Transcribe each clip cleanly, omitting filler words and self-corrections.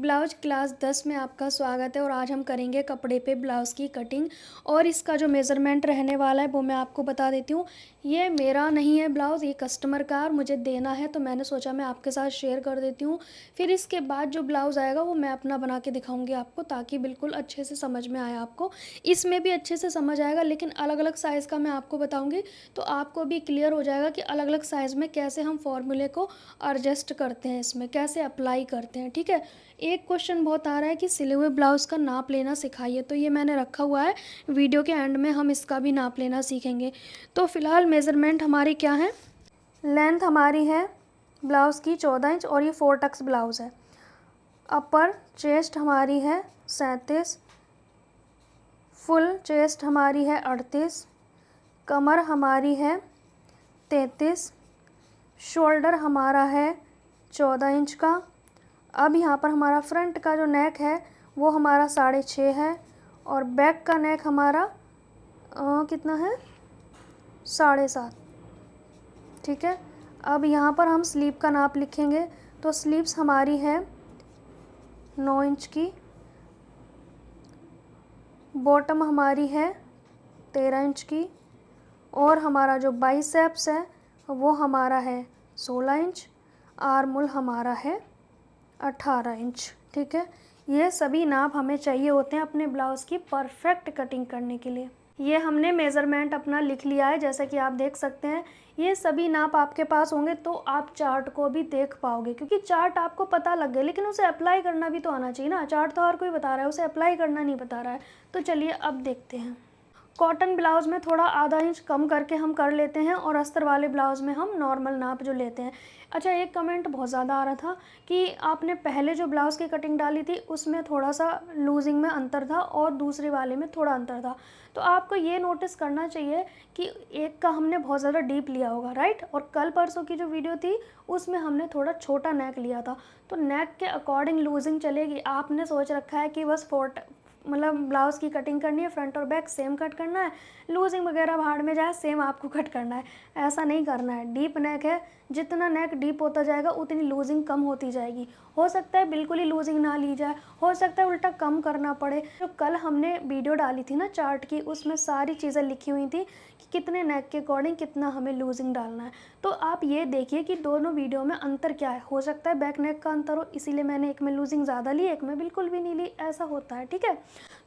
Blouse class 10 में आपका स्वागत है और आज हम करेंगे कपड़े पे ब्लाउज़ की कटिंग। और इसका जो मेज़रमेंट रहने वाला है वो मैं आपको बता देती हूँ। ये मेरा नहीं है ब्लाउज़, ये कस्टमर का और मुझे देना है, तो मैंने सोचा मैं आपके साथ शेयर कर देती हूँ। फिर इसके बाद जो ब्लाउज़ आएगा वो मैं अपना बना के दिखाऊंगी आपको, ताकि बिल्कुल अच्छे से समझ में आए आपको। इसमें भी अच्छे से समझ आएगा, लेकिन अलग अलग साइज़ का मैं आपको बताऊँगी, तो आपको भी क्लियर हो जाएगा कि अलग अलग साइज़ में कैसे हम फॉर्मूले को एडजस्ट करते हैं, इसमें कैसे अप्लाई करते हैं। ठीक है। एक क्वेश्चन बहुत आ रहा है कि सिले हुए ब्लाउज़ का नाप लेना सिखाइए, तो ये मैंने रखा हुआ है। वीडियो के एंड में हम इसका भी नाप लेना सीखेंगे। तो फ़िलहाल मेज़रमेंट हमारी क्या है, लेंथ हमारी है ब्लाउज़ की 14 इंच और ये 4 टक्स ब्लाउज़ है। अपर चेस्ट हमारी है 37, फुल चेस्ट हमारी है 38, कमर हमारी है 33, शोल्डर हमारा है 14 इंच का। अब यहाँ पर हमारा फ्रंट का जो नेक है वो हमारा 6.5 है और बैक का नेक हमारा कितना है, 7.5। ठीक है। अब यहाँ पर हम स्लीव का नाप लिखेंगे, तो स्लीव्स हमारी है 9 इंच की, बॉटम हमारी है 13 इंच की और हमारा जो बाइसेप्स है वो हमारा है 16 इंच, आर्मोल हमारा है 18 इंच। ठीक है। ये सभी नाप हमें चाहिए होते हैं अपने ब्लाउज़ की परफेक्ट कटिंग करने के लिए। ये हमने मेज़रमेंट अपना लिख लिया है, जैसा कि आप देख सकते हैं। ये सभी नाप आपके पास होंगे तो आप चार्ट को भी देख पाओगे, क्योंकि चार्ट आपको पता लग गया, लेकिन उसे अप्लाई करना भी तो आना चाहिए ना। चार्ट तो हर कोई बता रहा है, उसे अप्लाई करना नहीं बता रहा है। तो चलिए अब देखते हैं। कॉटन ब्लाउज़ में थोड़ा आधा इंच कम करके हम कर लेते हैं और अस्तर वाले ब्लाउज़ में हम नॉर्मल नाप जो लेते हैं। अच्छा, एक कमेंट बहुत ज़्यादा आ रहा था कि आपने पहले जो ब्लाउज़ की कटिंग डाली थी उसमें थोड़ा सा लूजिंग में अंतर था और दूसरे वाले में थोड़ा अंतर था। तो आपको ये नोटिस करना चाहिए कि एक का हमने बहुत ज़्यादा डीप लिया होगा, राइट, और कल परसों की जो वीडियो थी उसमें हमने थोड़ा छोटा नेक लिया था। तो नेक के अकॉर्डिंग लूजिंग चलेगी। आपने सोच रखा है कि बस मतलब ब्लाउज़ की कटिंग करनी है, फ्रंट और बैक सेम कट करना है, लूजिंग वगैरह भाड़ में जाए, सेम आपको कट करना है। ऐसा नहीं करना है। डीप नेक है, जितना नेक डीप होता जाएगा उतनी लूजिंग कम होती जाएगी। हो सकता है बिल्कुल ही लूजिंग ना ली जाए, हो सकता है उल्टा कम करना पड़े। जो कल हमने वीडियो डाली थी ना चार्ट की, उसमें सारी चीज़ें लिखी हुई थी कि कितने नेक के अकॉर्डिंग कितना हमें लूजिंग डालना है। तो आप ये देखिए कि दोनों वीडियो में अंतर क्या है। हो सकता है बैक नेक का अंतर हो, इसीलिए मैंने एक में लूजिंग ज़्यादा ली, एक में बिल्कुल भी नहीं ली, ऐसा होता है। ठीक है।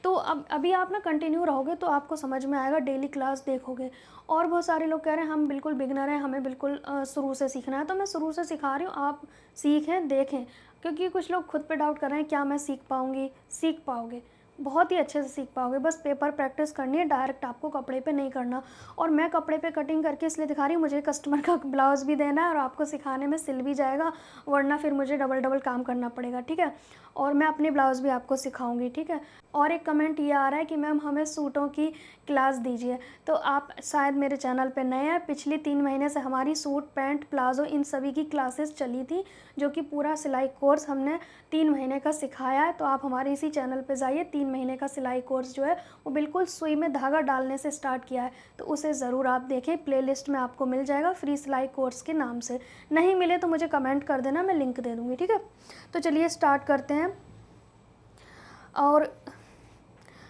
तो अब अभी आप ना कंटिन्यू रहोगे तो आपको समझ में आएगा, डेली क्लास देखोगे। और बहुत सारे लोग कह रहे हैं हम बिल्कुल बिगनर हैं, हमें बिल्कुल शुरू से सीखना है। तो मैं शुरू से सिखा रही हूँ, आप सीखें, देखें। क्योंकि कुछ लोग खुद पे डाउट कर रहे हैं क्या मैं सीख पाऊँगी। सीख पाओगे, बहुत ही अच्छे से सीख पाओगे। बस पेपर प्रैक्टिस करनी है, डायरेक्ट आपको कपड़े पे नहीं करना। और मैं कपड़े पे कटिंग करके इसलिए दिखा रही हूँ, मुझे कस्टमर का ब्लाउज़ भी देना है और आपको सिखाने में सिल भी जाएगा, वरना फिर मुझे डबल डबल काम करना पड़ेगा। ठीक है। और मैं अपने ब्लाउज़ भी आपको सिखाऊंगी। ठीक है। और एक कमेंट ये आ रहा है कि मैम हमें सूटों की क्लास दीजिए। तो आप शायद मेरे चैनल पे नए हैं। पिछली 3 महीने से हमारी सूट, पैंट, प्लाज़ो इन सभी की क्लासेस चली थी, जो कि पूरा सिलाई कोर्स हमने 3 महीने का सिखाया है। तो आप हमारे इसी चैनल पे जाइए, 3 महीने का सिलाई कोर्स जो है वो बिल्कुल सुई में धागा डालने से स्टार्ट किया है, तो उसे ज़रूर आप देखें। प्लेलिस्ट में आपको मिल जाएगा फ्री सिलाई कोर्स के नाम से। नहीं मिले तो मुझे कमेंट कर देना, मैं लिंक दे दूँगी। ठीक है। तो चलिए स्टार्ट करते हैं। और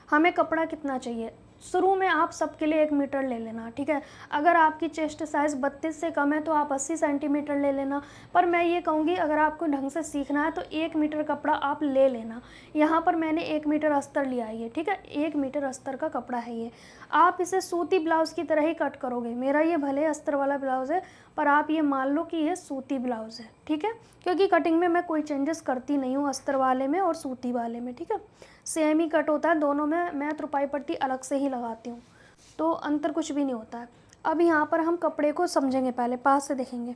हमें कपड़ा कितना चाहिए, शुरू में आप सबके लिए 1 मीटर ले लेना। ठीक है। अगर आपकी चेस्ट साइज़ 32 से कम है तो आप 80 सेंटीमीटर ले लेना। पर मैं ये कहूँगी अगर आपको ढंग से सीखना है तो 1 मीटर कपड़ा आप ले लेना। यहाँ पर मैंने 1 मीटर अस्तर लिया है ये। ठीक है। 1 मीटर अस्तर का कपड़ा है ये। आप इसे सूती ब्लाउज़ की तरह ही कट करोगे। मेरा ये भले अस्तर वाला ब्लाउज़ है, पर आप ये मान लो कि ये सूती ब्लाउज़ है। ठीक है। क्योंकि कटिंग में मैं कोई चेंजेस करती नहीं हूँ अस्तर वाले में और सूती वाले में। ठीक है। सेम ही कट होता है दोनों में, मैं तुरपाई पट्टी अलग से ही लगाती हूँ, तो अंतर कुछ भी नहीं होता है। अब यहाँ पर हम कपड़े को समझेंगे, पहले पास से देखेंगे।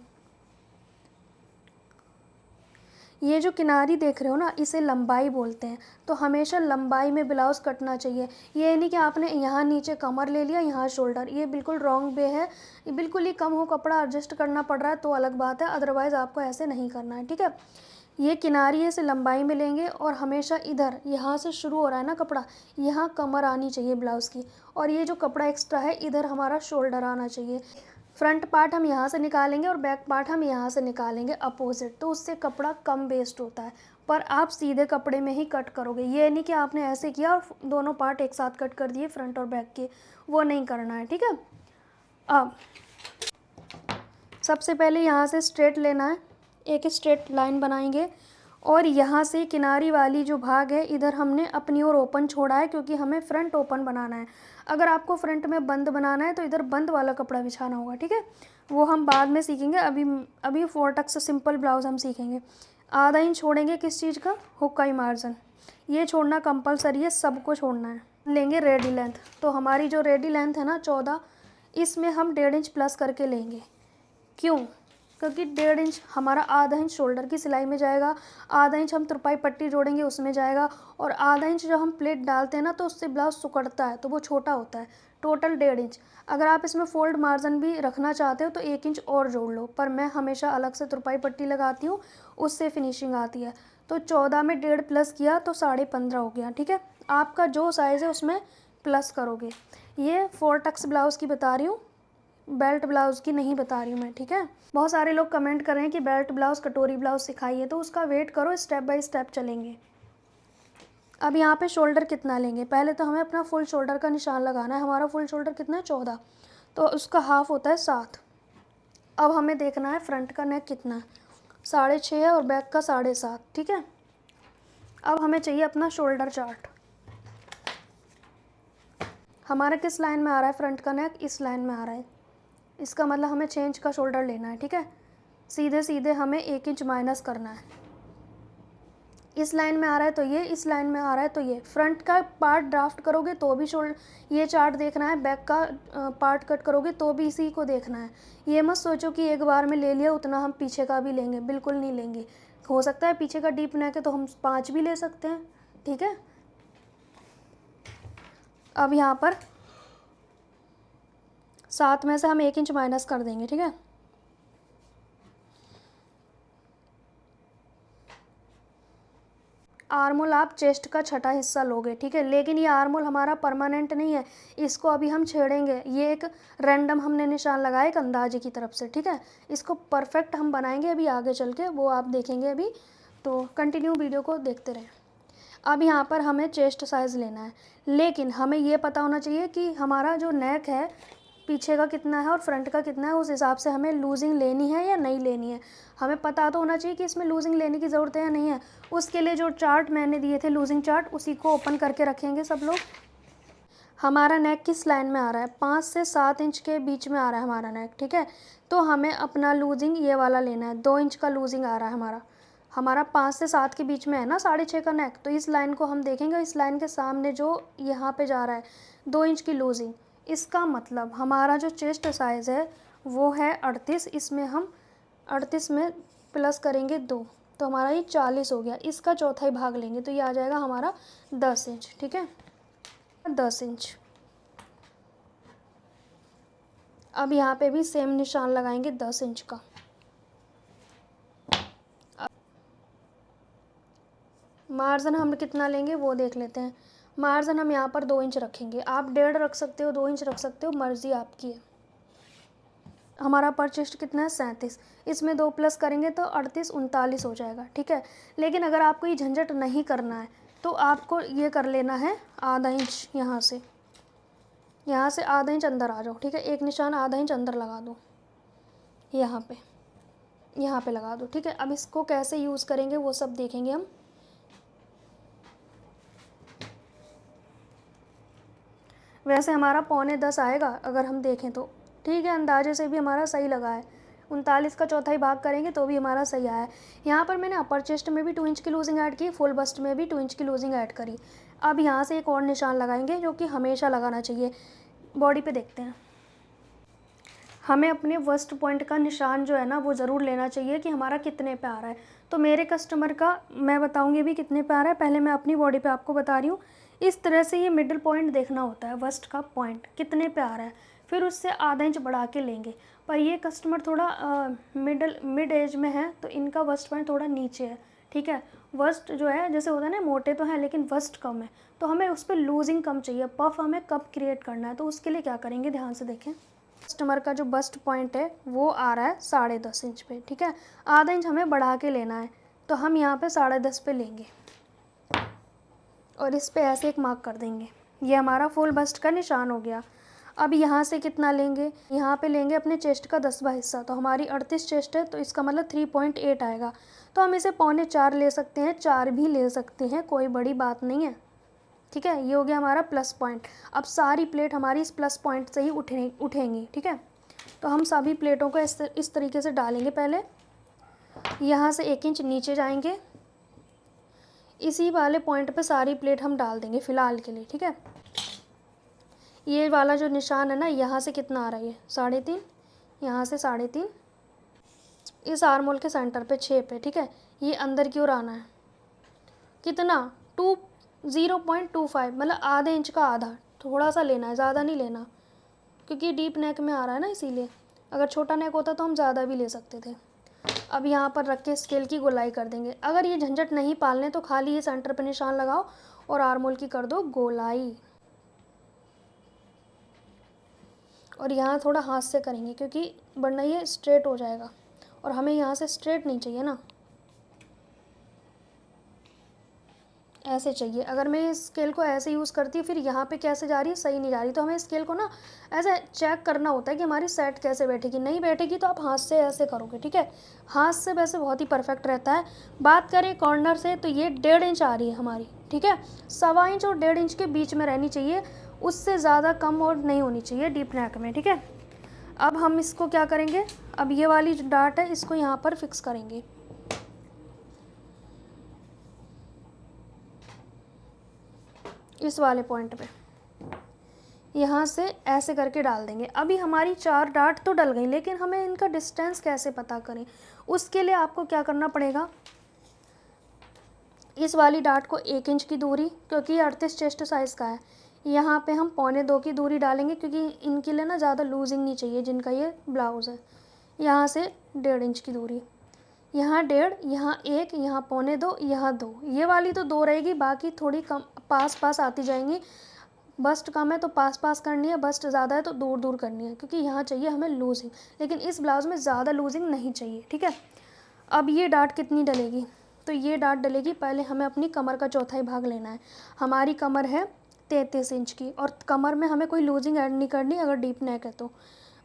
ये जो किनारी देख रहे हो ना, इसे लंबाई बोलते हैं। तो हमेशा लंबाई में ब्लाउज़ कटना चाहिए। ये नहीं कि आपने यहाँ नीचे कमर ले लिया, यहाँ शोल्डर, ये बिल्कुल रॉन्ग वे है। ये बिल्कुल ही कम हो कपड़ा एडजस्ट करना पड़ रहा है तो अलग बात है, अदरवाइज़ आपको ऐसे नहीं करना है। ठीक है। ये किनारी से लंबाई में लेंगे और हमेशा इधर, यहाँ से शुरू हो रहा है ना कपड़ा, यहाँ कमर आनी चाहिए ब्लाउज़ की, और ये जो कपड़ा एक्स्ट्रा है इधर हमारा शोल्डर आना चाहिए। फ्रंट पार्ट हम यहाँ से निकालेंगे और बैक पार्ट हम यहाँ से निकालेंगे अपोजिट, तो उससे कपड़ा कम वेस्ट होता है। पर आप सीधे कपड़े में ही कट करोगे। ये नहीं कि आपने ऐसे किया और दोनों पार्ट एक साथ कट कर दिए फ्रंट और बैक के, वो नहीं करना है, ठीक है। अब सबसे पहले यहाँ से स्ट्रेट लेना है, एक स्ट्रेट लाइन बनाएंगे और यहाँ से किनारी वाली जो भाग है इधर हमने अपनी ओर ओपन छोड़ा है, क्योंकि हमें फ्रंट ओपन बनाना है। अगर आपको फ्रंट में बंद बनाना है तो इधर बंद वाला कपड़ा बिछाना होगा, ठीक है। वो हम बाद में सीखेंगे, अभी 4 टक्स सिंपल ब्लाउज हम सीखेंगे। आधा इंच छोड़ेंगे किस चीज़ का, हुक का ही मार्जिन, ये छोड़ना कंपलसरी है, सबको छोड़ना है। लेंगे रेडी लेंथ, तो हमारी जो रेडी लेंथ है ना 14, इसमें हम 1.5 इंच प्लस करके लेंगे। क्यों? क्योंकि 1.5 इंच हमारा आधा इंच शोल्डर की सिलाई में जाएगा, आधा इंच हम तुरपाई पट्टी जोड़ेंगे उसमें जाएगा, और आधा इंच जब हम प्लेट डालते हैं ना तो उससे ब्लाउज सुकड़ता है, तो वो छोटा होता है। Total 1.5 inch. अगर आप इसमें फोल्ड मार्जिन भी रखना चाहते हो तो 1 इंच और जोड़ लो, पर मैं हमेशा अलग से तुरपाई पट्टी लगाती हूँ, उससे फिनिशिंग आती है। तो 14 में 1.5 प्लस किया तो 15.5 हो गया, ठीक है। आपका जो साइज़ है उसमें प्लस करोगे। ये 4 टक्स ब्लाउज़ की बता रही हूँ, बेल्ट ब्लाउज़ की नहीं बता रही हूँ मैं, ठीक है। बहुत सारे लोग कमेंट कर रहे हैं कि बेल्ट ब्लाउज़ कटोरी ब्लाउज़ सिखाइए, तो उसका वेट करो, स्टेप बाय स्टेप चलेंगे। अब यहाँ पे शोल्डर कितना लेंगे, पहले तो हमें अपना फुल शोल्डर का निशान लगाना है। हमारा फुल शोल्डर कितना है, 14, तो उसका हाफ होता है 7। अब हमें देखना है फ्रंट का नेक कितना है, 6.5 है और बैक का 7.5, ठीक है। अब हमें चाहिए अपना शोल्डर चार्ट। हमारा किस लाइन में आ रहा है फ्रंट का नेक, इस लाइन में आ रहा है, इसका मतलब हमें 6 इंच का शोल्डर लेना है, ठीक है। सीधे सीधे हमें 1 इंच माइनस करना है। इस लाइन में आ रहा है तो ये, इस लाइन में आ रहा है तो ये। फ्रंट का पार्ट ड्राफ्ट करोगे तो भी ये चार्ट देखना है, बैक का पार्ट कट करोगे तो भी इसी को देखना है। ये मत सोचो कि एक बार में ले लिया उतना हम पीछे का भी लेंगे, बिल्कुल नहीं लेंगे। हो सकता है पीछे का डीप नेक है तो हम 5 भी ले सकते हैं, ठीक है। अब यहाँ पर 7 में से हम 1 इंच माइनस कर देंगे, ठीक है। आर्मोल आप चेस्ट का छठा हिस्सा लोगे, ठीक है, लेकिन ये आर्मोल हमारा परमानेंट नहीं है, इसको अभी हम छेड़ेंगे। ये एक रैंडम हमने निशान लगाया एक अंदाजे की तरफ से, ठीक है। इसको परफेक्ट हम बनाएंगे अभी आगे चल के, वो आप देखेंगे अभी, तो कंटिन्यू वीडियो को देखते रहें। अब यहाँ पर हमें चेस्ट साइज़ लेना है, लेकिन हमें ये पता होना चाहिए कि हमारा जो नेक है पीछे का कितना है और फ्रंट का कितना है, उस हिसाब से हमें लूजिंग लेनी है या नहीं लेनी है। हमें पता तो होना चाहिए कि इसमें लूजिंग लेने की ज़रूरत है या नहीं है। उसके लिए जो चार्ट मैंने दिए थे लूजिंग चार्ट, उसी को ओपन करके रखेंगे सब लोग। हमारा नेक किस लाइन में आ रहा है, 5 से 7 इंच के बीच में आ रहा है हमारा नेक, ठीक है। तो हमें अपना लूजिंग ये वाला लेना है, 2 इंच का लूजिंग आ रहा है हमारा 5 से 7 के बीच में है ना 6.5 का नेक, तो इस लाइन को हम देखेंगे। इस लाइन के सामने जो यहाँ पे जा रहा है 2 इंच की लूजिंग, इसका मतलब हमारा जो चेस्ट साइज़ है वो है 38। इसमें हम 38 में प्लस करेंगे 2, तो हमारा ये 40 हो गया। इसका चौथाई भाग लेंगे तो ये आ जाएगा हमारा 10 इंच, ठीक है, 10 इंच। अब यहाँ पे भी सेम निशान लगाएंगे 10 इंच का। मार्जिन हम कितना लेंगे वो देख लेते हैं। मार्जिन हम यहाँ पर 2 इंच रखेंगे, आप 1.5 रख सकते हो, 2 इंच रख सकते हो, मर्ज़ी आपकी है। हमारा पर चेस्ट कितना है 37, इसमें 2 प्लस करेंगे तो 38 39 हो जाएगा, ठीक है। लेकिन अगर आपको ये झंझट नहीं करना है तो आपको ये कर लेना है आधा इंच, यहाँ से आधा इंच अंदर आ जाओ, ठीक है। एक निशान आधा इंच अंदर लगा दो, यहाँ पे लगा दो, ठीक है। अब इसको कैसे यूज़ करेंगे वो सब देखेंगे हम। वैसे हमारा 9:45 आएगा अगर हम देखें तो, ठीक है, अंदाजे से भी हमारा सही लगा है। 39 का चौथाई भाग करेंगे तो भी हमारा सही आया है। यहाँ पर मैंने अपर चेस्ट में भी 2 इंच की लूजिंग ऐड की, फुल बस्ट में भी 2 इंच की लूजिंग ऐड करी। अब यहाँ से एक और निशान लगाएंगे जो कि हमेशा लगाना चाहिए। बॉडी पे देखते हैं, हमें अपने वस्ट पॉइंट का निशान जो है ना वो ज़रूर लेना चाहिए कि हमारा कितने पे आ रहा है। तो मेरे कस्टमर का मैं बताऊँगी भी कितने पे आ रहा है, पहले मैं अपनी बॉडी पे आपको बता रही हूँ। इस तरह से ये मिडिल पॉइंट देखना होता है, वस्ट का पॉइंट कितने पे आ रहा है, फिर उससे आधा इंच बढ़ा के लेंगे। पर ये कस्टमर थोड़ा मिड एज में है तो इनका वस्ट पॉइंट थोड़ा नीचे है, ठीक है। वस्ट जो है जैसे होता है ना, मोटे तो हैं लेकिन वस्ट कम है, तो हमें उस पर लूजिंग कम चाहिए। पफ हमें कब क्रिएट करना है, तो उसके लिए क्या करेंगे ध्यान से देखें। कस्टमर का जो बस्ट पॉइंट है वो आ रहा है 10.5 इंच पे, ठीक है। आधा इंच हमें बढ़ा के लेना है, तो हम यहाँ पे 10.5 पे लेंगे और इस पे ऐसे एक मार्क कर देंगे। ये हमारा फुल बस्ट का निशान हो गया। अब यहाँ से कितना लेंगे, यहाँ पे लेंगे अपने चेस्ट का 10वां हिस्सा। तो हमारी 38 चेस्ट है, तो इसका मतलब 3.8 आएगा। तो हम इसे 3.25 ले सकते हैं, 4 भी ले सकते हैं, कोई बड़ी बात नहीं है। ठीक है, ये हो गया हमारा प्लस पॉइंट। अब सारी प्लेट हमारी इस प्लस पॉइंट से ही उठेंगी। ठीक है, तो हम सभी प्लेटों को इस तरीके से डालेंगे। पहले यहाँ से 1 इंच नीचे जाएंगे, इसी वाले पॉइंट पे सारी प्लेट हम डाल देंगे फ़िलहाल के लिए। ठीक है, ये वाला जो निशान है ना, यहाँ से कितना आ रहा है, 3.5, यहाँ से 3.5, इस आर्मोल के सेंटर पे 6 पे। ठीक है, ये अंदर की ओर आना है। कितना, 0.25, मतलब आधे इंच का आधा, थोड़ा सा लेना है, ज़्यादा नहीं लेना, क्योंकि डीप नेक में आ रहा है ना, इसीलिए। अगर छोटा नेक होता तो हम ज़्यादा भी ले सकते थे। अब यहाँ पर रख के स्केल की गोलाई कर देंगे। अगर ये झंझट नहीं पालने तो खाली ये सेंटर पे निशान लगाओ और आर्मोल की कर दो गोलाई। और यहाँ थोड़ा हाथ से करेंगे, क्योंकि वरना ये स्ट्रेट हो जाएगा और हमें यहाँ से स्ट्रेट नहीं चाहिए ना, ऐसे चाहिए। अगर मैं इस स्केल को ऐसे यूज़ करती हूँ, फिर यहाँ पे कैसे जा रही है, सही नहीं जा रही, तो हमें स्केल को ना ऐसे चेक करना होता है कि हमारी सेट कैसे बैठेगी। नहीं बैठेगी तो आप हाथ से ऐसे करोगे। ठीक है, हाथ से वैसे बहुत ही परफेक्ट रहता है। बात करें कॉर्नर से, तो ये 1.5 इंच आ रही है हमारी। ठीक है, 1.25 इंच और 1.5 इंच के बीच में रहनी चाहिए, उससे ज़्यादा कम और नहीं होनी चाहिए डीप नेक में। ठीक है, अब हम इसको क्या करेंगे, अब ये वाली जो डार्ट है इसको यहाँ पर फिक्स करेंगे, इस वाले पॉइंट पे यहाँ से ऐसे करके डाल देंगे। अभी हमारी 4 डार्ट तो डल गई, लेकिन हमें इनका डिस्टेंस कैसे पता करें, उसके लिए आपको क्या करना पड़ेगा, इस वाली डार्ट को 1 इंच की दूरी, क्योंकि 38 चेस्ट साइज़ का है, यहाँ पे हम 1.25 की दूरी डालेंगे, क्योंकि इनके लिए ना ज़्यादा लूजिंग नहीं चाहिए जिनका ये ब्लाउज़ है। यहाँ से 1.5 इंच की दूरी, यहाँ 1.5, यहाँ 1, यहाँ 1.25, यहाँ 2, ये वाली तो 2 रहेगी, बाकी थोड़ी कम पास पास आती जाएंगी। बस्ट कम है तो पास पास करनी है, बस्ट ज़्यादा है तो दूर दूर करनी है, क्योंकि यहाँ चाहिए हमें लूजिंग, लेकिन इस ब्लाउज़ में ज़्यादा लूजिंग नहीं चाहिए। ठीक है, अब ये डार्ट कितनी डलेगी, तो ये डार्ट डलेगी, पहले हमें अपनी कमर का चौथाई भाग लेना है। हमारी कमर है 33 इंच की, और कमर में हमें कोई लूजिंग ऐड नहीं करनी अगर डीप नेक है तो।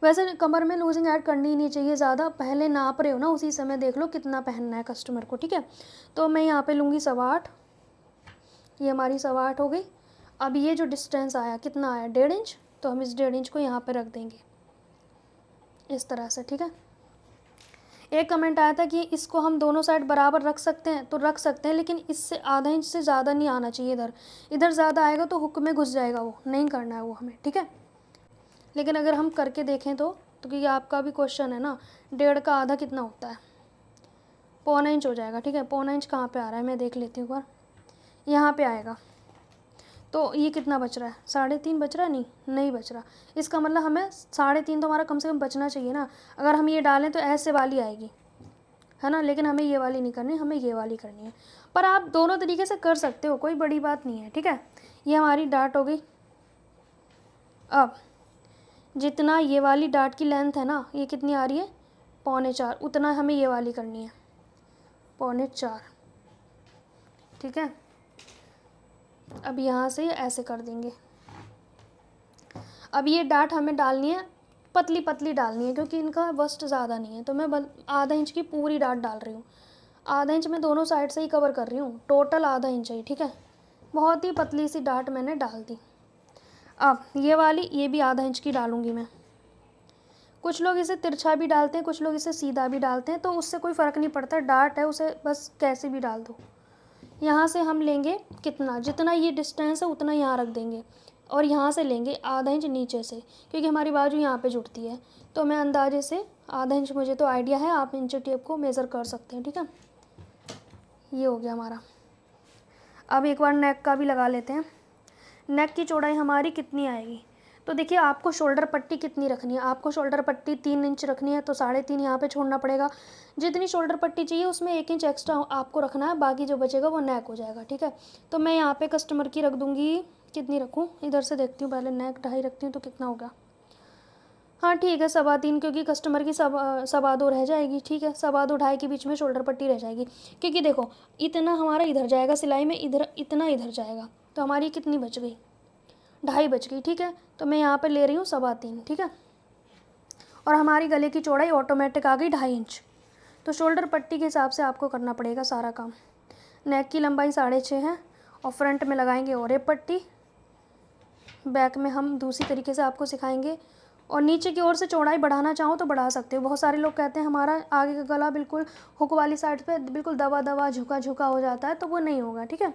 वैसे कमर में लूजिंग ऐड करनी ही नहीं चाहिए ज़्यादा, पहले नाप रहे हो ना उसी समय देख लो कितना पहनना है कस्टमर को। ठीक है, तो मैं यहाँ पे लूँगी 8.25, ये हमारी 8.25 हो गई। अब ये जो डिस्टेंस आया कितना आया, 1.5 इंच, तो हम इस 1.5 इंच को यहाँ पे रख देंगे इस तरह से। ठीक है, एक कमेंट आया था कि इसको हम दोनों साइड बराबर रख सकते हैं, तो रख सकते हैं, लेकिन इससे आधा इंच से ज़्यादा नहीं आना चाहिए। इधर ज़्यादा आएगा तो हुक में घुस जाएगा, वो नहीं करना है वो हमें। ठीक है, लेकिन अगर हम करके देखें तो क्योंकि आपका भी क्वेश्चन है ना, 1.5 का आधा कितना होता है, 1.25 इंच हो जाएगा। ठीक है, 1.25 इंच कहाँ पे आ रहा है, मैं देख लेती हूँ एक बार, यहाँ पे आएगा। तो ये कितना बच रहा है, 3.5 बच रहा है, नहीं बच रहा। इसका मतलब हमें 3.5 तो हमारा कम से कम बचना चाहिए ना। अगर हम ये डालें तो ऐसे वाली आएगी, है ना, लेकिन हमें ये वाली नहीं करनी, हमें ये वाली करनी है। पर आप दोनों तरीके से कर सकते हो, कोई बड़ी बात नहीं है। ठीक है, ये हमारी डार्ट हो गई। अब जितना ये वाली डार्ट की लेंथ है ना, ये कितनी आ रही है, 3.25, उतना हमें ये वाली करनी है, 3.25। ठीक है, अब यहाँ से ऐसे कर देंगे। अब ये डार्ट हमें डालनी है, पतली पतली डालनी है, क्योंकि इनका बस्ट ज़्यादा नहीं है, तो मैं आधा इंच की पूरी डार्ट डाल रही हूँ। आधा इंच में दोनों साइड से ही कवर कर रही हूँ, टोटल आधा इंच है। ठीक है, बहुत ही पतली सी डार्ट मैंने डाल दी। अब ये वाली, ये भी आधा इंच की डालूँगी मैं। कुछ लोग इसे तिरछा भी डालते हैं, कुछ लोग इसे सीधा भी डालते हैं, तो उससे कोई फ़र्क नहीं पड़ता, डार्ट है उसे बस कैसे भी डाल दो। यहाँ से हम लेंगे कितना, जितना ये डिस्टेंस है उतना यहाँ रख देंगे, और यहाँ से लेंगे आधा इंच नीचे से, क्योंकि हमारी बाजू यहाँ पे जुड़ती है, तो मैं अंदाजे से आधा इंच, मुझे तो आइडिया है, आप इंच टेप को मेज़र कर सकते हैं। ठीक है, ये हो गया हमारा। अब एक बार नेक का भी लगा लेते हैं। नेक की चौड़ाई हमारी कितनी आएगी, तो देखिए आपको शोल्डर पट्टी कितनी रखनी है, आपको शोल्डर पट्टी 3 इंच रखनी है, तो 3.5 यहाँ पे छोड़ना पड़ेगा। जितनी शोल्डर पट्टी चाहिए उसमें 1 इंच एक्स्ट्रा आपको रखना है, बाकी जो बचेगा वो नेक हो जाएगा। ठीक है, तो मैं यहाँ पे कस्टमर की रख दूँगी, कितनी रखूँ, इधर से देखती हूँ पहले, नेक 2.5 रखती हूँ तो कितना होगा, हाँ ठीक है, 3.25, क्योंकि कस्टमर की 2.25 रह जाएगी। ठीक है, 2.25 के बीच में शोल्डर पट्टी रह जाएगी, क्योंकि देखो इतना हमारा इधर जाएगा सिलाई में, इधर इतना इधर जाएगा, तो हमारी कितनी बच गई, 2.5 बच गई। ठीक है, तो मैं यहाँ पे ले रही हूँ 3.25। ठीक है, और हमारी गले की चौड़ाई ऑटोमेटिक आ गई 2.5 इंच। तो शोल्डर पट्टी के हिसाब से आपको करना पड़ेगा सारा काम। नेक की लंबाई 6.5 है, और फ्रंट में लगाएंगे और एक पट्टी, बैक में हम दूसरी तरीके से आपको सिखाएंगे। और नीचे की ओर से चौड़ाई बढ़ाना चाहो तो बढ़ा सकते हो। बहुत सारे लोग कहते हैं हमारा आगे का गला बिल्कुल हुक वाली साइड पे बिल्कुल दबा दबा झुका झुका हो जाता है, तो वो नहीं होगा। ठीक है,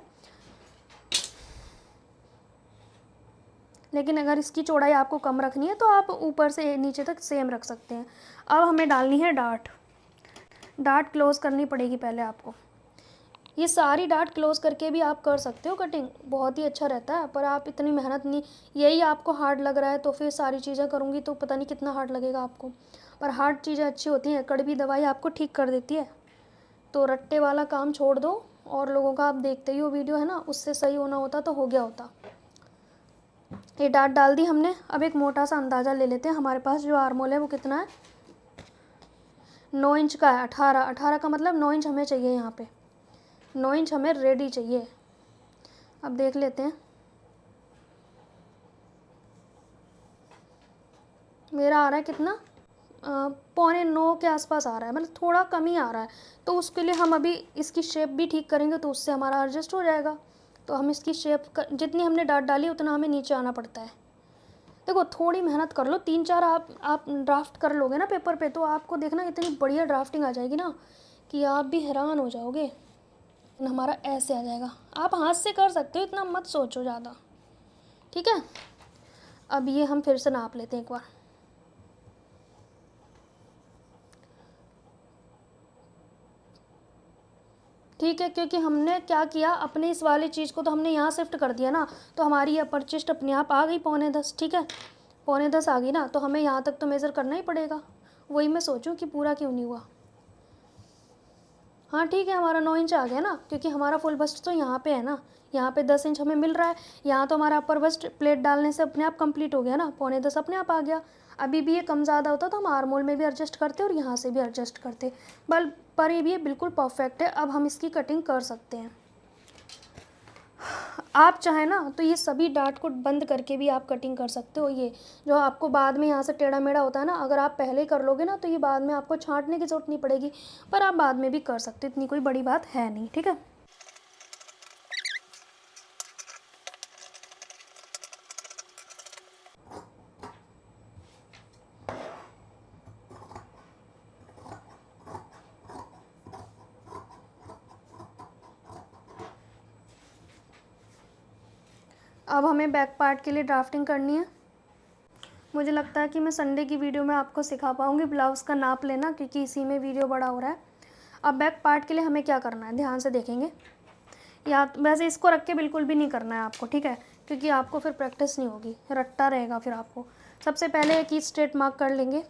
लेकिन अगर इसकी चौड़ाई आपको कम रखनी है तो आप ऊपर से नीचे तक सेम रख सकते हैं। अब हमें डालनी है डार्ट। डार्ट क्लोज़ करनी पड़ेगी पहले आपको। ये सारी डार्ट क्लोज़ करके भी आप कर सकते हो कटिंग, बहुत ही अच्छा रहता है, पर आप इतनी मेहनत नहीं, यही आपको हार्ड लग रहा है तो फिर सारी चीज़ें करूँगी तो पता नहीं कितना हार्ड लगेगा आपको। पर हार्ड चीज़ें अच्छी होती हैं, कड़वी दवाई आपको ठीक कर देती है। तो रट्टे वाला काम छोड़ दो, और लोगों का आप देखते ही हो वीडियो है ना, उससे सही होना होता तो हो गया होता। ये डार्ट डाल दी हमने। अब एक मोटा सा अंदाज़ा ले लेते हैं, हमारे पास जो आर्मोल है वो कितना है, 9 इंच का है। 18 का मतलब 9 इंच हमें चाहिए, यहाँ पे 9 इंच हमें रेडी चाहिए। अब देख लेते हैं, मेरा आ रहा है कितना, 8.25 के आसपास आ रहा है, मतलब थोड़ा कम ही आ रहा है। तो उसके लिए हम अभी इसकी शेप भी ठीक करेंगे, तो उससे हमारा एडजस्ट हो जाएगा। तो हम इसकी शेप जितनी हमने डार्ट डाली उतना हमें नीचे आना पड़ता है। देखो थोड़ी मेहनत कर लो, 3-4 आप ड्राफ्ट कर लोगे ना पेपर पे, तो आपको देखना इतनी बढ़िया ड्राफ्टिंग आ जाएगी ना कि आप भी हैरान हो जाओगे। हमारा ऐसे आ जाएगा। आप हाथ से कर सकते हो, इतना मत सोचो ज़्यादा। ठीक है, अब ये हम फिर से नाप लेते हैं एक बार। ठीक है, क्योंकि हमने क्या किया, अपने इस वाली चीज़ को तो हमने यहाँ शिफ्ट कर दिया ना, तो हमारी अपर चेस्ट अपने आप आ गई 9.25। ठीक है, 9.25 आ गई ना, तो हमें यहाँ तक तो मेज़र करना ही पड़ेगा। वही मैं सोचूं कि पूरा क्यों नहीं हुआ। हाँ ठीक है, हमारा 9 इंच आ गया ना, क्योंकि हमारा फुल बस्ट तो यहाँ पे है ना, यहाँ पे 10 इंच हमें मिल रहा है। यहाँ तो हमारा अपर बस्ट प्लेट डालने से अपने आप कंप्लीट हो गया ना, 9.25 अपने आप आ गया। अभी भी ये कम ज़्यादा होता तो हम आर्मोल में भी एडजस्ट करते और यहाँ से भी एडजस्ट करते, पर ये बिल्कुल परफेक्ट है। अब हम इसकी कटिंग कर सकते हैं। आप चाहें ना तो ये सभी डार्ट को बंद करके भी आप कटिंग कर सकते हो। ये जो आपको बाद में यहाँ से टेढ़ा मेढ़ा होता है ना, अगर आप पहले ही कर लोगे ना तो ये बाद में आपको छांटने की ज़रूरत नहीं पड़ेगी, पर आप बाद में भी कर सकते हो, इतनी कोई बड़ी बात है नहीं। ठीक है, अब हमें बैक पार्ट के लिए ड्राफ्टिंग करनी है। मुझे लगता है कि मैं संडे की वीडियो में आपको सिखा पाऊँगी ब्लाउज़ का नाप लेना, क्योंकि इसी में वीडियो बड़ा हो रहा है। अब बैक पार्ट के लिए हमें क्या करना है, ध्यान से देखेंगे। या वैसे इसको रख के बिल्कुल भी नहीं करना है आपको, ठीक है, क्योंकि आपको फिर प्रैक्टिस नहीं होगी, रट्टा रहेगा फिर आपको। सबसे पहले एक ही स्ट्रेट मार्क कर लेंगे।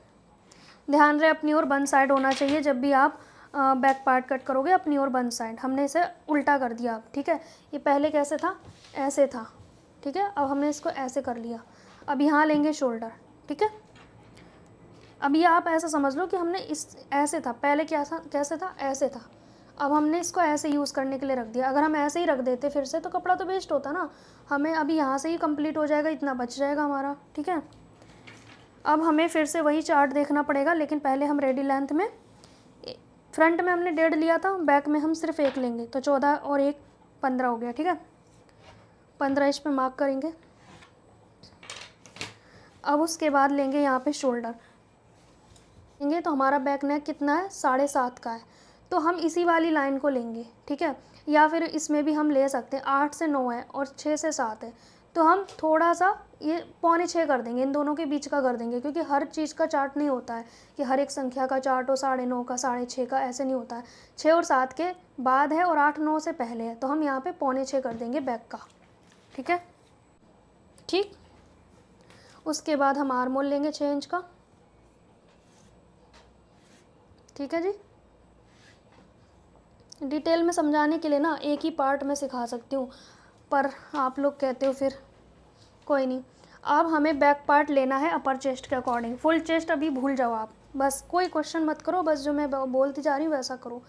ध्यान रहे अपनी ओर बंद साइड होना चाहिए, जब भी आप बैक पार्ट कट करोगे अपनी ओर बंद साइड। हमने इसे उल्टा कर दिया अब। ठीक है, ये पहले कैसे था, ऐसे था। ठीक है, अब हमने इसको ऐसे कर लिया। अब यहाँ लेंगे शोल्डर। ठीक है, अब ये आप ऐसा समझ लो कि हमने इस ऐसे था पहले, क्या था, कैसे था, ऐसे था। अब हमने इसको ऐसे यूज़ करने के लिए रख दिया। अगर हम ऐसे ही रख देते फिर से तो कपड़ा तो वेस्ट होता ना। हमें अभी यहाँ से ही कंप्लीट हो जाएगा, इतना बच जाएगा हमारा। ठीक है, अब हमें फिर से वही चार्ट देखना पड़ेगा, लेकिन पहले हम रेडी लेंथ में, फ्रंट में हमने 1.5 लिया था, बैक में हम सिर्फ 1 लेंगे, तो 14 और 1 15 हो गया। ठीक है, 15 इंच पे मार्क करेंगे। अब उसके बाद लेंगे यहाँ पे शोल्डर लेंगे, तो हमारा बैक नेक कितना है, 7.5 का है, तो हम इसी वाली लाइन को लेंगे। ठीक है, या फिर इसमें भी हम ले सकते हैं, 8 से 9 है और 6 से 7 है, तो हम थोड़ा सा ये 5.25 कर देंगे, इन दोनों के बीच का कर देंगे, क्योंकि हर चीज़ का चार्ट नहीं होता है कि हर एक संख्या का चार्ट हो 9.5 का, 6.5 का, ऐसे नहीं होता है। 6 और 7 के बाद है और 8-9 से पहले है, तो हम यहाँ पे 5.25 कर देंगे बैक का। ठीक है, ठीक, उसके बाद हम आर्मोल लेंगे 6 इंच का। ठीक है जी, डिटेल में समझाने के लिए ना एक ही पार्ट में सिखा सकती हूँ, पर आप लोग कहते हो फिर कोई नहीं। अब हमें बैक पार्ट लेना है अपर चेस्ट के अकॉर्डिंग। फुल चेस्ट अभी भूल जाओ आप, बस कोई क्वेश्चन मत करो, बस जो मैं बोलती जा रही हूँ वैसा करो।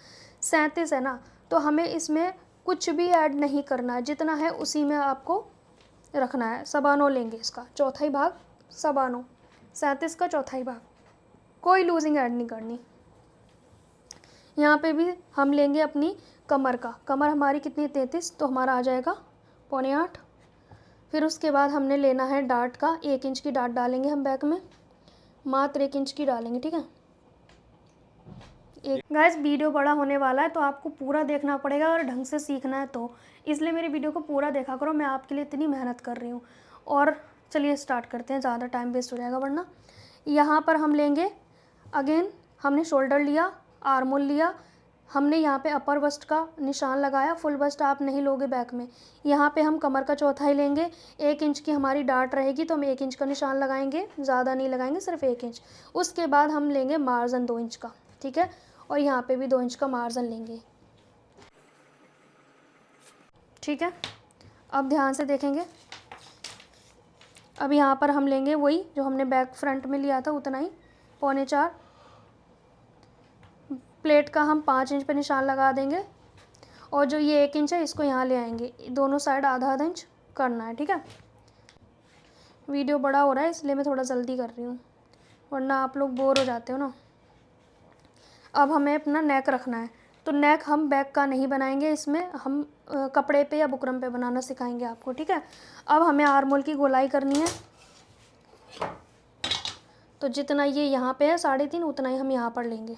37 है ना, तो हमें इसमें कुछ भी ऐड नहीं करना है, जितना है उसी में आपको रखना है। 9.25 लेंगे, इसका चौथाई भाग 9.25, 37 का चौथाई भाग, कोई लूजिंग ऐड नहीं करनी। यहाँ पे भी हम लेंगे अपनी कमर का, कमर हमारी कितनी 33, तो हमारा आ जाएगा 7.25। फिर उसके बाद हमने लेना है डार्ट का, 1 इंच की डार्ट डालेंगे हम बैक में, मात्र 1 इंच की डालेंगे, ठीक है। एक गाइस वीडियो बड़ा होने वाला है तो आपको पूरा देखना पड़ेगा और ढंग से सीखना है, तो इसलिए मेरी वीडियो को पूरा देखा करो, मैं आपके लिए इतनी मेहनत कर रही हूँ। और चलिए स्टार्ट करते हैं, ज़्यादा टाइम वेस्ट हो जाएगा वरना। यहाँ पर हम लेंगे, अगेन हमने शोल्डर लिया, आर्म होल लिया, हमने यहाँ पे अपर बस्ट का निशान लगाया, फुल बस्ट आप नहीं लोगे बैक में। यहाँ पे हम कमर का चौथाई लेंगे, 1 इंच की हमारी डार्ट रहेगी तो हम 1 इंच का निशान लगाएंगे, ज़्यादा नहीं लगाएंगे, सिर्फ 1 इंच। उसके बाद हम लेंगे मार्जिन 2 इंच का, ठीक है, और यहाँ पे भी 2 इंच का मार्जिन लेंगे, ठीक है। अब ध्यान से देखेंगे, अब यहाँ पर हम लेंगे वही जो हमने बैक फ्रंट में लिया था उतना ही, 3.25। प्लेट का हम 5 इंच पे निशान लगा देंगे, और जो ये 1 इंच है इसको यहाँ ले आएंगे, दोनों साइड आधा आधा इंच करना है, ठीक है। वीडियो बड़ा हो रहा है इसलिए मैं थोड़ा जल्दी कर रही हूँ, वरना आप लोग बोर हो जाते हो ना। अब हमें अपना नेक रखना है, तो नेक हम बैक का नहीं बनाएंगे, इसमें हम कपड़े पे या बुकरम पे बनाना सिखाएंगे आपको, ठीक है। अब हमें आर्म होल की गोलाई करनी है, तो जितना ये यहाँ पे है 3.5 उतना ही हम यहाँ पर लेंगे।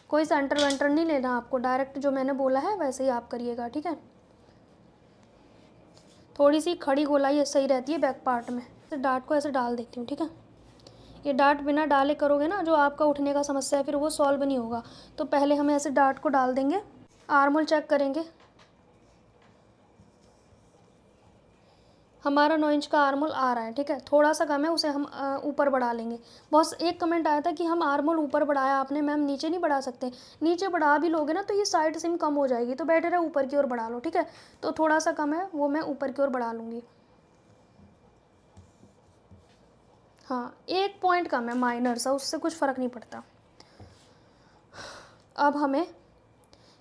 कोई सेंटर वेंटर नहीं लेना आपको, डायरेक्ट जो मैंने बोला है वैसे ही आप करिएगा, ठीक है। थोड़ी सी खड़ी गोलाई सही रहती है बैक पार्ट में। तो डार्ट को ऐसे डाल देती हूँ, ठीक है। ये डार्ट बिना डाले करोगे ना, जो आपका उठने का समस्या है फिर वो सॉल्व नहीं होगा, तो पहले हमें ऐसे डार्ट को डाल देंगे। आर्म होल चेक करेंगे, हमारा 9 इंच का आर्म होल आ रहा है, ठीक है। थोड़ा सा कम है, उसे हम ऊपर बढ़ा लेंगे। बहुत एक कमेंट आया था कि हम आर्म होल ऊपर बढ़ाया आपने मैम, नीचे नहीं बढ़ा सकते। नीचे बढ़ा भी लोगे ना तो ये साइड सिम कम हो जाएगी, तो बेटर है ऊपर की ओर बढ़ा लो, ठीक है। तो थोड़ा सा कम है वो मैं ऊपर की ओर बढ़ा लूँगी। हाँ, 1 पॉइंट कम है, माइनर सा, उससे कुछ फ़र्क नहीं पड़ता। अब हमें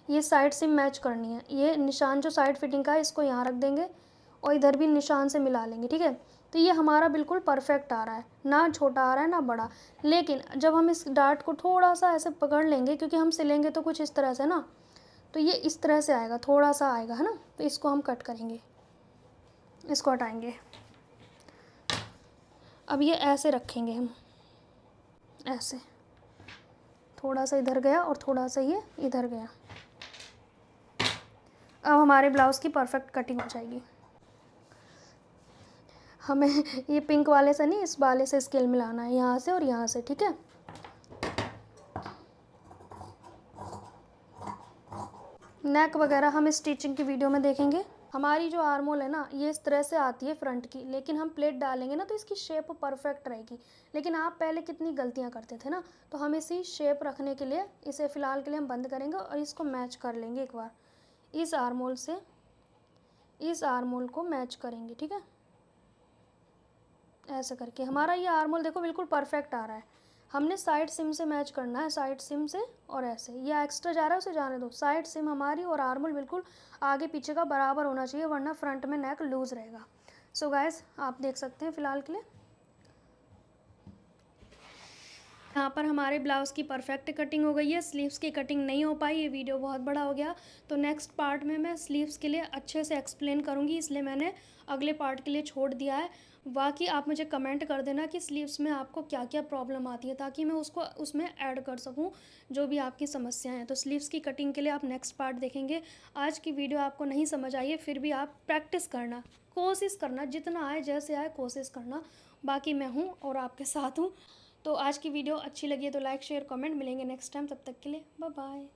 ये साइड सिम मैच करनी है, ये निशान जो साइड फिटिंग का है इसको यहाँ रख देंगे और इधर भी निशान से मिला लेंगे, ठीक है। तो ये हमारा बिल्कुल परफेक्ट आ रहा है, ना छोटा आ रहा है ना बड़ा। लेकिन जब हम इस डार्ट को थोड़ा सा ऐसे पकड़ लेंगे, क्योंकि हम सिलेंगे तो कुछ इस तरह से ना, तो ये इस तरह से आएगा, थोड़ा सा आएगा, है ना। तो इसको हम कट करेंगे, इसको हटाएंगे। अब ये ऐसे रखेंगे हम, ऐसे थोड़ा सा इधर गया और थोड़ा सा ये इधर गया। अब हमारे ब्लाउज़ की परफेक्ट कटिंग हो जाएगी। हमें ये पिंक वाले से नहीं, इस वाले से स्केल मिलाना है, यहाँ से और यहाँ से, ठीक है। नेक वगैरह हम स्टिचिंग की वीडियो में देखेंगे। हमारी जो आर्म होल है ना, ये इस तरह से आती है फ्रंट की, लेकिन हम प्लेट डालेंगे ना तो इसकी शेप परफेक्ट रहेगी। लेकिन आप पहले कितनी गलतियाँ करते थे ना, तो हम इसी शेप रखने के लिए इसे फ़िलहाल के लिए हम बंद करेंगे और इसको मैच कर लेंगे एक बार। इस आर्म होल से इस आर्म होल को मैच करेंगे, ठीक है। ऐसे करके हमारा ये आर्म होल देखो बिल्कुल परफेक्ट आ रहा है। हमने साइड सिम से मैच करना है, साइड सिम से, और ऐसे ये एक्स्ट्रा जा रहा है उसे जाने दो। साइड सिम हमारी और आर्म होल बिल्कुल आगे पीछे का बराबर होना चाहिए, वरना फ्रंट में नेक लूज़ रहेगा। सो गाइस आप देख सकते हैं फ़िलहाल के लिए यहाँ पर हमारे ब्लाउज़ की परफेक्ट कटिंग हो गई है। स्लीव्स की कटिंग नहीं हो पाई, ये वीडियो बहुत बड़ा हो गया, तो नेक्स्ट पार्ट में मैं स्लीव्स के लिए अच्छे से एक्सप्लेन करूँगी, इसलिए मैंने अगले पार्ट के लिए छोड़ दिया है। बाकी आप मुझे कमेंट कर देना कि स्लीव्स में आपको क्या क्या प्रॉब्लम आती है, ताकि मैं उसको उसमें ऐड कर सकूँ जो भी आपकी समस्याएं हैं। तो स्लीव्स की कटिंग के लिए आप नेक्स्ट पार्ट देखेंगे। आज की वीडियो आपको नहीं समझ आई है, फिर भी आप प्रैक्टिस करना, कोशिश करना, जितना आए जैसे आए कोशिश करना। बाकी मैं हूँ और आपके साथ हूँ। तो आज की वीडियो अच्छी लगी है तो लाइक शेयर कमेंट, मिलेंगे नेक्स्ट टाइम, तब तक के लिए बाय बाय।